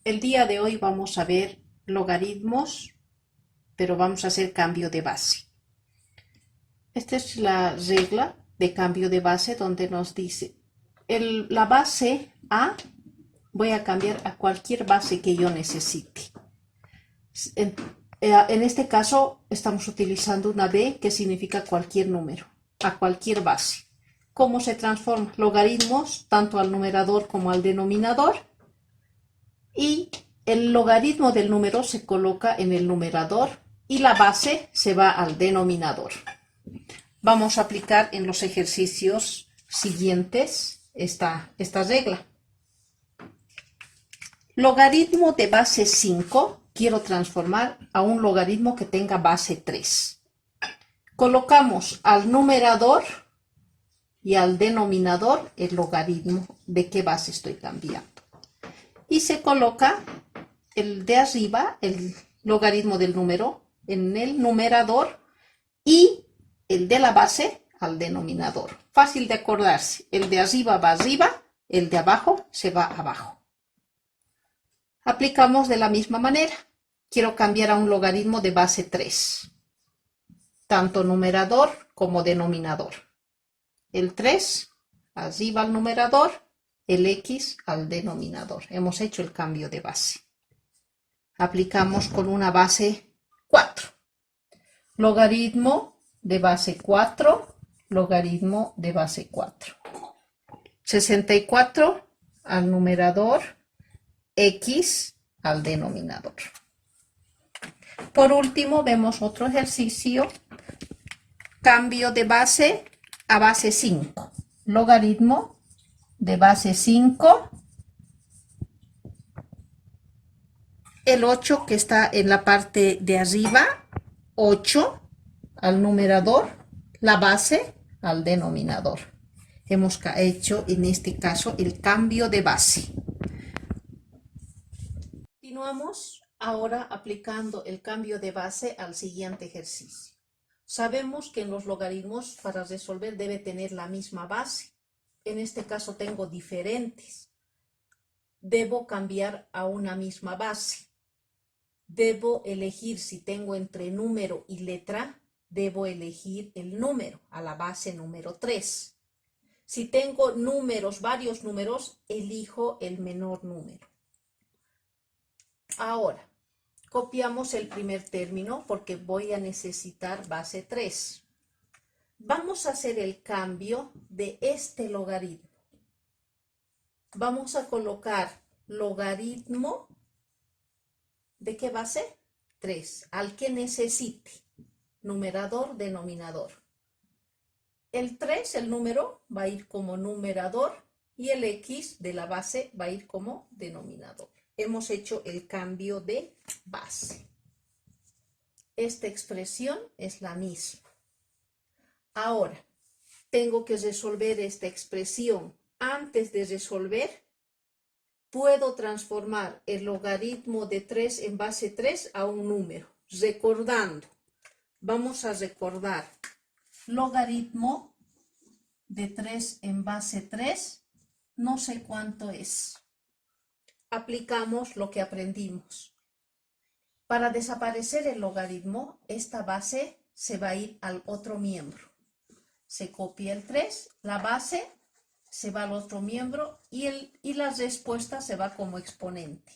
El día de hoy vamos a ver logaritmos, pero vamos a hacer cambio de base. Esta es la regla de cambio de base donde nos dice la base A voy a cambiar a cualquier base que yo necesite. En, en este caso estamos utilizando una B que significa cualquier número, a cualquier base. ¿Cómo se transforma? Logaritmos tanto al numerador como al denominador. Y el logaritmo del número se coloca en el numerador y la base se va al denominador. Vamos a aplicar en los ejercicios siguientes esta regla. Logaritmo de base 5 quiero transformar a un logaritmo que tenga base 3. Colocamos al numerador y al denominador el logaritmo de qué base estoy cambiando. Y se coloca el de arriba, el logaritmo del número, en el numerador y el de la base al denominador. Fácil de acordarse. El de arriba va arriba, el de abajo se va abajo. Aplicamos de la misma manera. Quiero cambiar a un logaritmo de base 3. Tanto numerador como denominador. El 3 arriba al numerador, el X al denominador. Hemos hecho el cambio de base. Aplicamos con una base 4. Logaritmo de base 4, logaritmo de base 4. 64 al numerador, X al denominador. Por último, vemos otro ejercicio. Cambio de base a base 5. Logaritmo de base 5. El 8 que está en la parte de arriba, 8 al numerador, la base al denominador. Hemos hecho en este caso el cambio de base. Continuamos ahora aplicando el cambio de base al siguiente ejercicio. Sabemos que en los logaritmos para resolver debe tener la misma base. En este caso tengo diferentes. Debo cambiar a una misma base. Debo elegir si tengo entre número y letra, debo elegir el número a la base número 3. Si tengo números, varios números, elijo el menor número. Ahora, copiamos el primer término porque voy a necesitar base 3. Vamos a hacer el cambio de este logaritmo. Vamos a colocar logaritmo ¿de qué base? 3, al que necesite. Numerador, denominador. El 3, el número, va a ir como numerador y el X de la base va a ir como denominador. Hemos hecho el cambio de base. Esta expresión es la misma. Ahora, tengo que resolver esta expresión. Antes de resolver, puedo transformar el logaritmo de 3 en base 3 a un número. Recordando, vamos a recordar. Logaritmo de 3 en base 3, no sé cuánto es. Aplicamos lo que aprendimos. Para desaparecer el logaritmo, esta base se va a ir al otro miembro. Se copia el 3, la base se va al otro miembro y la respuesta se va como exponente.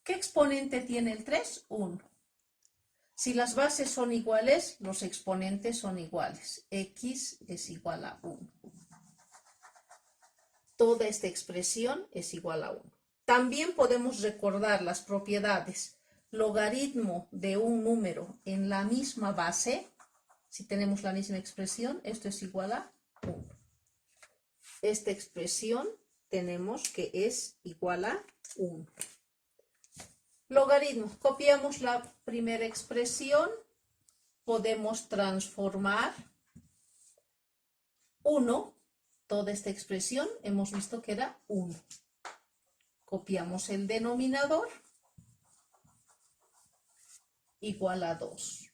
¿Qué exponente tiene el 3? 1. Si las bases son iguales, los exponentes son iguales. X es igual a 1. Toda esta expresión es igual a 1. También podemos recordar las propiedades. Logaritmo de un número en la misma base, si tenemos la misma expresión, esto es igual a 1. Esta expresión tenemos que es igual a 1. Logaritmo, copiamos la primera expresión, podemos transformar 1, toda esta expresión hemos visto que era 1. Copiamos el denominador, igual a 2.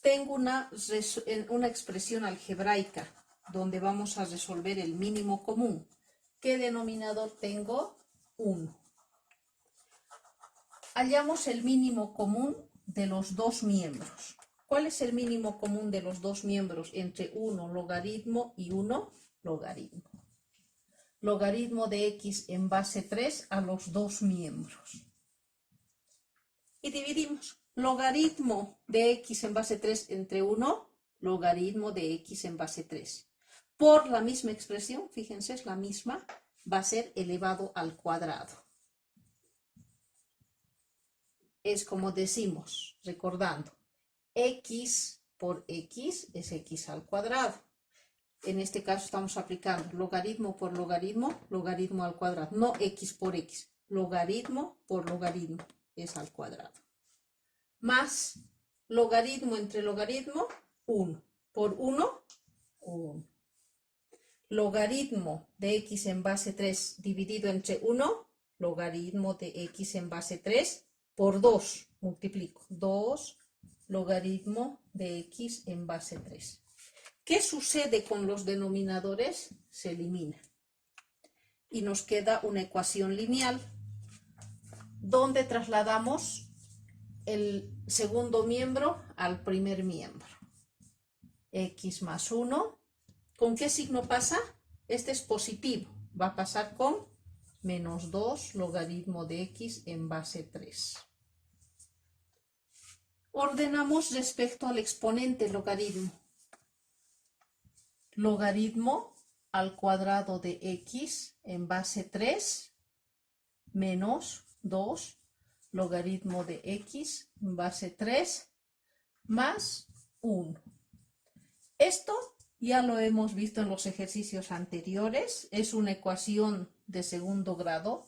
Tengo una expresión algebraica donde vamos a resolver el mínimo común. ¿Qué denominador tengo? 1. hallamos el mínimo común de los dos miembros. ¿Cuál es el mínimo común de los dos miembros entre 1 logaritmo y 1 logaritmo? Logaritmo de x en base 3 a los dos miembros. Y dividimos. Logaritmo de x en base 3 entre 1, logaritmo de x en base 3. Por la misma expresión, fíjense, es la misma, va a ser elevado al cuadrado. Es como decimos, recordando, x por x es x al cuadrado. En este caso estamos aplicando logaritmo por logaritmo, logaritmo al cuadrado. No x por x, logaritmo por logaritmo es al cuadrado. Más logaritmo entre logaritmo, 1. Por 1, 1. Logaritmo de x en base 3 dividido entre 1, logaritmo de x en base 3 por 2. Multiplico. 2 logaritmo de x en base 3. ¿Qué sucede con los denominadores? Se elimina. Y nos queda una ecuación lineal donde trasladamos el segundo miembro al primer miembro. X más 1. ¿Con qué signo pasa? Este es positivo. Va a pasar con menos 2 logaritmo de x en base 3. Ordenamos respecto al exponente logaritmo. Logaritmo al cuadrado de x en base 3 menos 2 logaritmo de x en base 3 más 1. Esto ya lo hemos visto en los ejercicios anteriores. Es una ecuación de segundo grado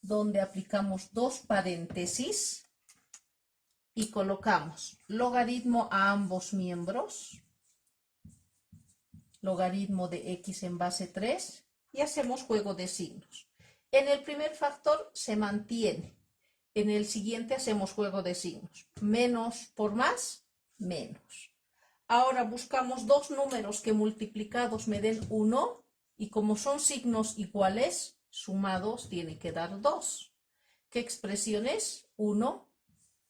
donde aplicamos dos paréntesis y colocamos logaritmo a ambos miembros, logaritmo de x en base 3 y hacemos juego de signos. En el primer factor se mantiene, en el siguiente hacemos juego de signos. Menos por más, menos. Ahora buscamos dos números que multiplicados me den 1 y como son signos iguales, sumados tiene que dar 2. ¿Qué expresión es? 1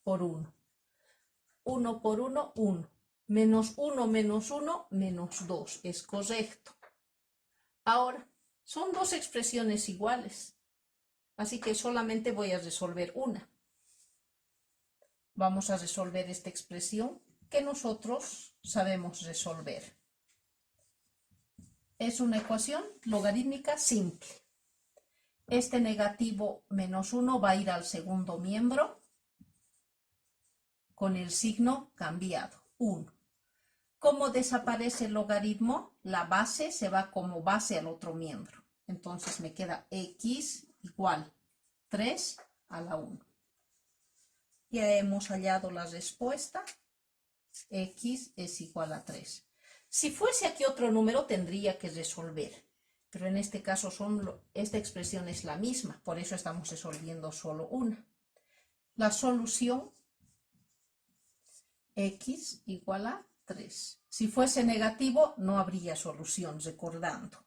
por 1. 1 por 1, 1. Menos 1 menos 1, menos 2. Es correcto. Ahora, son dos expresiones iguales. Así que solamente voy a resolver una. Vamos a resolver esta expresión que nosotros sabemos resolver. Es una ecuación logarítmica simple. Este negativo menos 1 va a ir al segundo miembro con el signo cambiado, 1. ¿Cómo desaparece el logaritmo? La base se va como base al otro miembro. Entonces me queda x igual 3 a la 1. Ya hemos hallado la respuesta. X es igual a 3. Si fuese aquí otro número tendría que resolver, pero en este caso esta expresión es la misma, por eso estamos resolviendo solo una. La solución, x igual a 3. Si fuese negativo no habría solución, recordando.